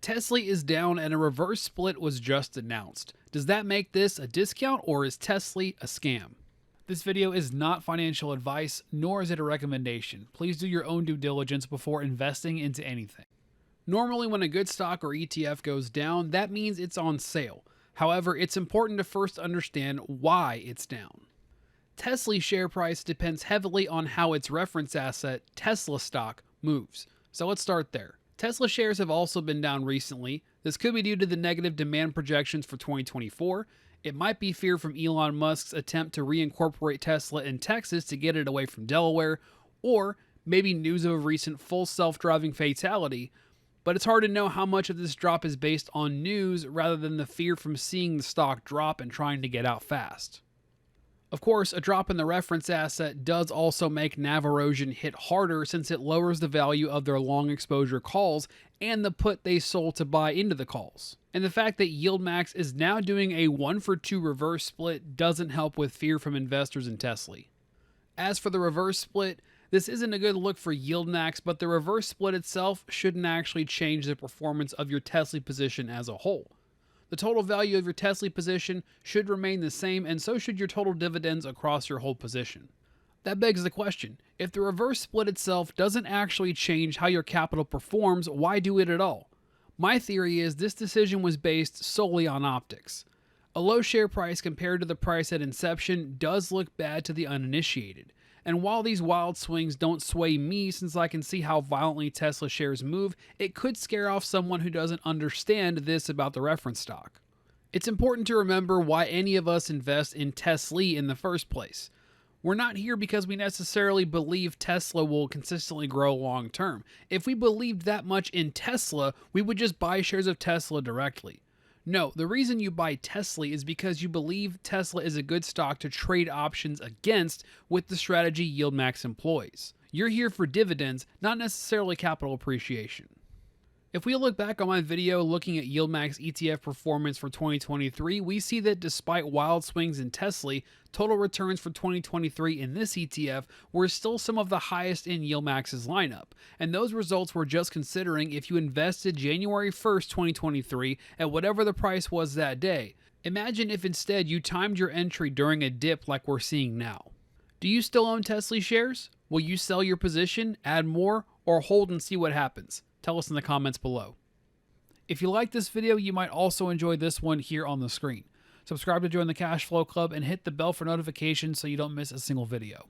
TSLY is down and a reverse split was just announced. Does that make this a discount or is TSLY a scam? This video is not financial advice, nor is it a recommendation. Please do your own due diligence before investing into anything. Normally when a good stock or ETF goes down, that means it's on sale. However, it's important to first understand why it's down. TSLY share price depends heavily on how its reference asset, Tesla stock, moves. So let's start there. Tesla shares have also been down recently. This could be due to the negative demand projections for 2024. It might be fear from Elon Musk's attempt to reincorporate Tesla in Texas to get it away from Delaware, or maybe news of a recent full self-driving fatality. But it's hard to know how much of this drop is based on news rather than the fear from seeing the stock drop and trying to get out fast. Of course, a drop in the reference asset does also make NAV erosion hit harder since it lowers the value of their long exposure calls and the put they sold to buy into the calls. And the fact that YieldMax is now doing a 1-for-2 reverse split doesn't help with fear from investors in TSLY. As for the reverse split, this isn't a good look for YieldMax, but the reverse split itself shouldn't actually change the performance of your TSLY position as a whole. The total value of your TSLY position should remain the same, and so should your total dividends across your whole position. That begs the question, if the reverse split itself doesn't actually change how your capital performs, why do it at all? My theory is this decision was based solely on optics. A low share price compared to the price at inception does look bad to the uninitiated. And while these wild swings don't sway me since I can see how violently Tesla shares move, it could scare off someone who doesn't understand this about the reference stock. It's important to remember why any of us invest in TSLY in the first place. We're not here because we necessarily believe Tesla will consistently grow long term. If we believed that much in Tesla, we would just buy shares of Tesla directly. No, the reason you buy TSLY is because you believe Tesla is a good stock to trade options against with the strategy YieldMax employs. You're here for dividends, not necessarily capital appreciation. If we look back on my video looking at YieldMax ETF performance for 2023, we see that despite wild swings in TSLY, total returns for 2023 in this ETF were still some of the highest in YieldMax's lineup. And those results were just considering if you invested January 1st, 2023 at whatever the price was that day. Imagine if instead you timed your entry during a dip like we're seeing now. Do you still own TSLY shares? Will you sell your position, add more, or hold and see what happens? Tell us in the comments below. If you like this video, you might also enjoy this one here on the screen. Subscribe to join the Cash Flow Club and hit the bell for notifications so you don't miss a single video.